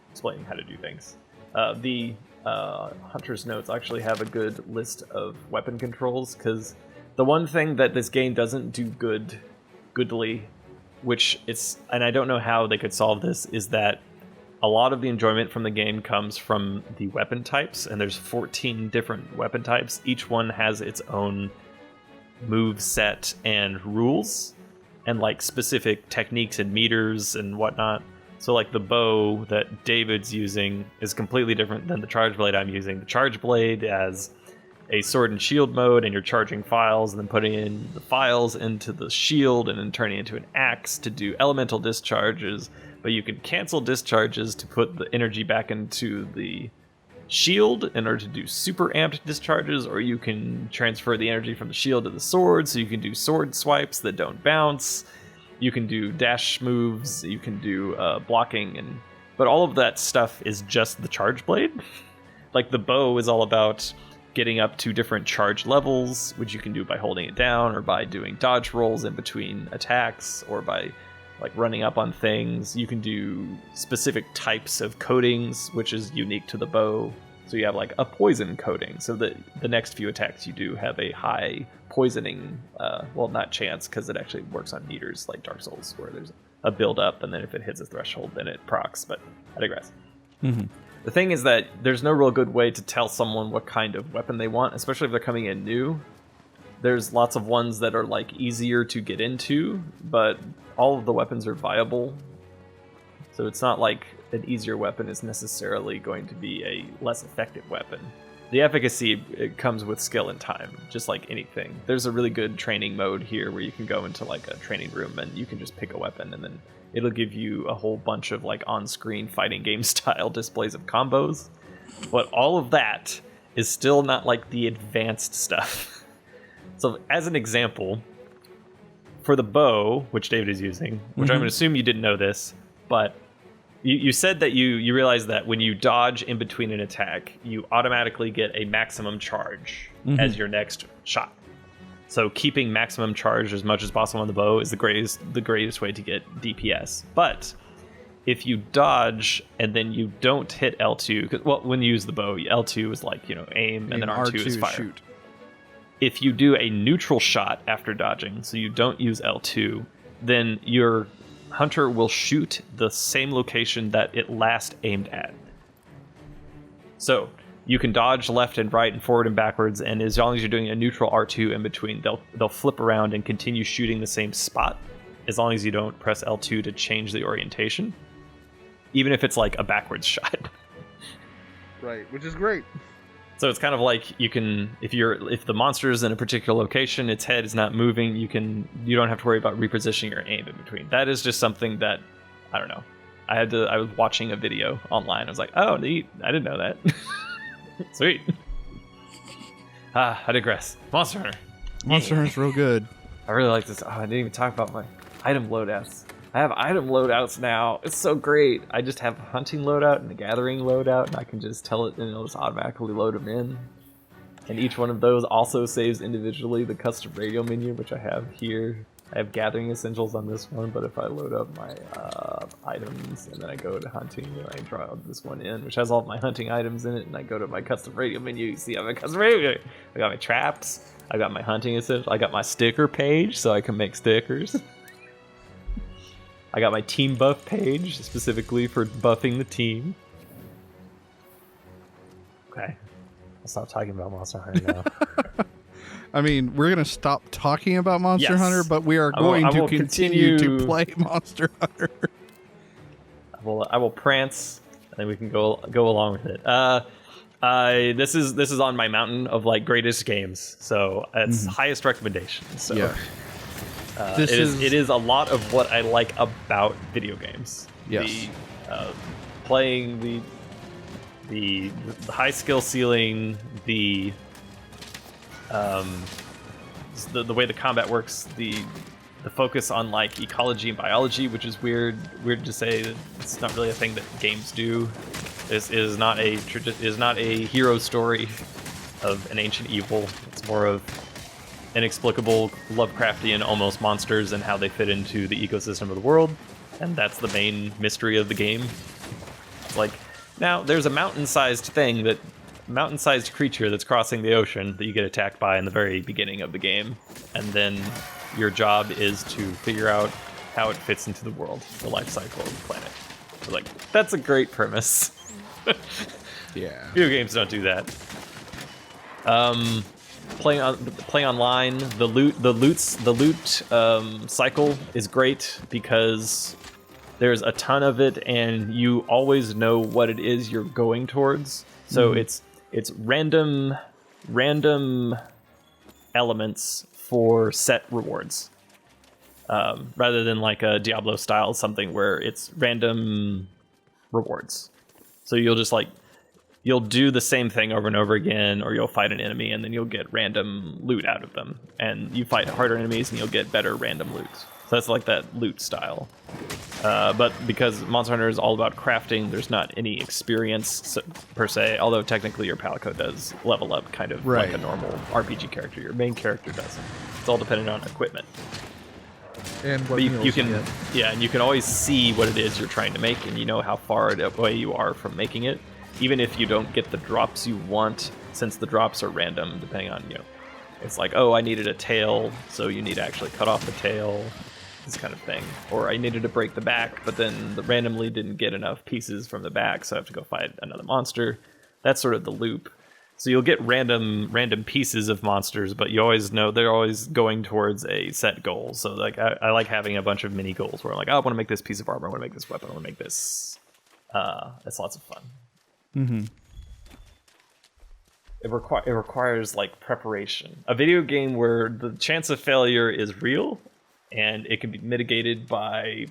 Speaker 1: explaining how to do things. The Hunter's Notes actually have a good list of weapon controls, because the one thing that this game doesn't do goodly, which it's, and I don't know how they could solve this, is that a lot of the enjoyment from the game comes from the weapon types, and there's 14 different weapon types. Each one has its own move set and rules, and like specific techniques and meters and whatnot. So like the bow that David's using is completely different than the charge blade I'm using. The charge blade has a sword and shield mode, and you're charging files and then putting in the files into the shield and then turning it into an axe to do elemental discharges. But you can cancel discharges to put the energy back into the shield in order to do super amped discharges, or you can transfer the energy from the shield to the sword, so you can do sword swipes that don't bounce. You can do dash moves, you can do blocking, but all of that stuff is just the charge blade. Like the bow is all about getting up to different charge levels, which you can do by holding it down, or by doing dodge rolls in between attacks, or by like running up on things. You can do specific types of coatings, which is unique to the bow. So you have like a poison coating, so that the next few attacks you do have a high poisoning, well, not chance, because it actually works on meters like Dark Souls, where there's a build up, and then if it hits a threshold, then it procs, but I digress.
Speaker 2: Mm-hmm.
Speaker 1: The thing is that there's no real good way to tell someone what kind of weapon they want, especially if they're coming in new. There's lots of ones that are like easier to get into, but all of the weapons are viable. So it's not like an easier weapon is necessarily going to be a less effective weapon. The efficacy, it comes with skill and time, just like anything. There's a really good training mode here where you can go into like a training room and you can just pick a weapon, and then it'll give you a whole bunch of like on-screen fighting game style displays of combos. But all of that is still not like the advanced stuff. So as an example, for the bow, which David is using, which I'm going to assume you didn't know this, but you said that you realize that when you dodge in between an attack, you automatically get a maximum charge as your next shot. So keeping maximum charge as much as possible on the bow is the greatest way to get DPS. But if you dodge and then you don't hit L2, 'cause, well, when you use the bow, L2 is like, aim, and then R2 is fire.
Speaker 2: Shoot.
Speaker 1: If you do a neutral shot after dodging, so you don't use L2, then your hunter will shoot the same location that it last aimed at. So you can dodge left and right and forward and backwards, and as long as you're doing a neutral R2 in between, they'll flip around and continue shooting the same spot, as long as you don't press L2 to change the orientation, even if it's like a backwards shot.
Speaker 3: Right, which is great.
Speaker 1: So it's kind of like you can, if the monster is in a particular location, its head is not moving, you don't have to worry about repositioning your aim in between. That is just something that, I don't know. I was watching a video online. I was like, oh, neat. I didn't know that. Sweet. I digress. Monster Hunter.
Speaker 2: Monster Hunter's real good.
Speaker 1: I really like this. Oh, I didn't even talk about my item loadouts. I have item loadouts now. It's so great. I just have a hunting loadout and a gathering loadout, and I can just tell it, and it'll just automatically load them in. And each one of those also saves individually the custom radio menu, which I have here. I have gathering essentials on this one, but if I load up my items and then I go to hunting, and I draw this one in, which has all of my hunting items in it, and I go to my custom radio menu, you see I have my custom radio menu. I got my traps, I got my hunting essentials, I got my sticker page so I can make stickers. I got my team buff page, specifically for buffing the team. Okay. I'll stop talking about Monster Hunter now.
Speaker 2: I mean, we're going to stop talking about Monster Hunter, but we are
Speaker 1: I
Speaker 2: going to
Speaker 1: will
Speaker 2: continue to play Monster Hunter.
Speaker 1: I will prance, and then we can go along with it. This is on my mountain of like greatest games, so it's highest recommendation. So. Yeah. It is a lot of what I like about video games.
Speaker 2: Yes.
Speaker 1: Playing the high skill ceiling, the way the combat works, the focus on like ecology and biology, which is weird to say that it's not really a thing that games do. This is not a hero story of an ancient evil. It's more of inexplicable Lovecraftian almost monsters and how they fit into the ecosystem of the world, and that's the main mystery of the game. It's like Now, there's a mountain-sized creature that's crossing the ocean that you get attacked by in the very beginning of the game, and then your job is to figure out how it fits into the world, the life cycle of the planet. So, like, that's a great premise.
Speaker 2: Yeah.
Speaker 1: Video games don't do that. Play online. The loot cycle is great because there's a ton of it, and you always know what it is you're going towards. So it's random elements for set rewards, rather than like a Diablo style something where it's random rewards. So you'll do the same thing over and over again, or you'll fight an enemy and then you'll get random loot out of them. And you fight harder enemies and you'll get better random loot. So that's like that loot style. But because Monster Hunter is all about crafting, there's not any experience per se, although technically your Palico does level up kind of like a normal RPG character. Your main character doesn't. It's all dependent on equipment.
Speaker 3: And what
Speaker 1: But you can,
Speaker 3: get.
Speaker 1: and you can always see what it is you're trying to make, and you know how far away you are from making it. Even if you don't get the drops you want, since the drops are random, depending on, it's like, oh, I needed a tail, so you need to actually cut off the tail, this kind of thing. Or I needed to break the back, but then randomly didn't get enough pieces from the back, so I have to go fight another monster. That's sort of the loop. So you'll get random pieces of monsters, but you always know they're always going towards a set goal. So like I like having a bunch of mini goals where I'm like, oh, I want to make this piece of armor, I want to make this weapon, I want to make this. It's lots of fun.
Speaker 2: Mm-hmm.
Speaker 1: It requires like preparation. A video game where the chance of failure is real, and it can be mitigated by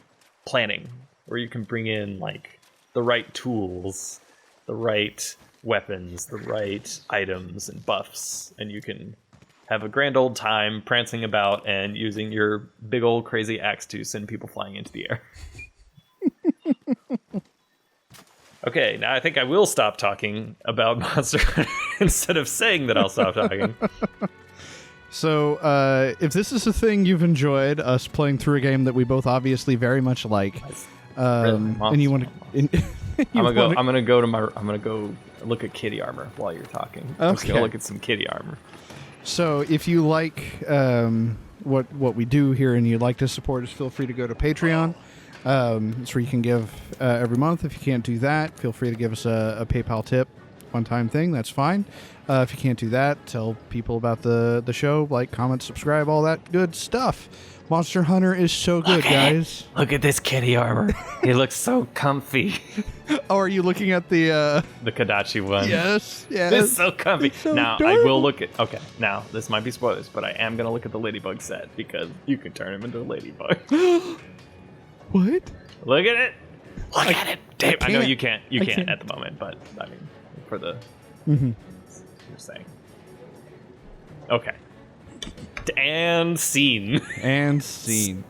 Speaker 1: planning, where you can bring in like the right tools, the right weapons, the right items and buffs, and you can have a grand old time prancing about and using your big old crazy axe to send people flying into the air. Okay, now I think I will stop talking about Monster Hunter instead of saying that I'll stop talking.
Speaker 2: So, if this is a thing you've enjoyed, us playing through a game that we both obviously very much like, and you want to,
Speaker 1: I'm gonna go look at kitty armor while you're talking. I'm just gonna look at some kitty armor.
Speaker 2: So, if you like what we do here and you'd like to support us, feel free to go to Patreon. It's where you can give every month. If you can't do that, feel free to give us a PayPal tip, one-time thing. That's fine. If you can't do that, tell people about the show, like, comment, subscribe, all that good stuff. Monster Hunter is so good, guys.
Speaker 1: Look at this kitty armor. He looks so comfy.
Speaker 2: Oh, are you looking at the
Speaker 1: Kadachi one?
Speaker 2: Yes.
Speaker 1: It's so comfy.
Speaker 2: It's so
Speaker 1: now,
Speaker 2: adorable.
Speaker 1: I will look at... Okay, now, this might be spoilers, but I am going to look at the Ladybug set, because you can turn him into a ladybug.
Speaker 2: What?
Speaker 1: Look at it. Look at it. Dave, I know you can't. You
Speaker 2: I
Speaker 1: can't
Speaker 2: can't.
Speaker 1: at the moment, but I mean, for the
Speaker 2: Mm-hmm.
Speaker 1: you're saying. Okay. And scene.
Speaker 2: And scene.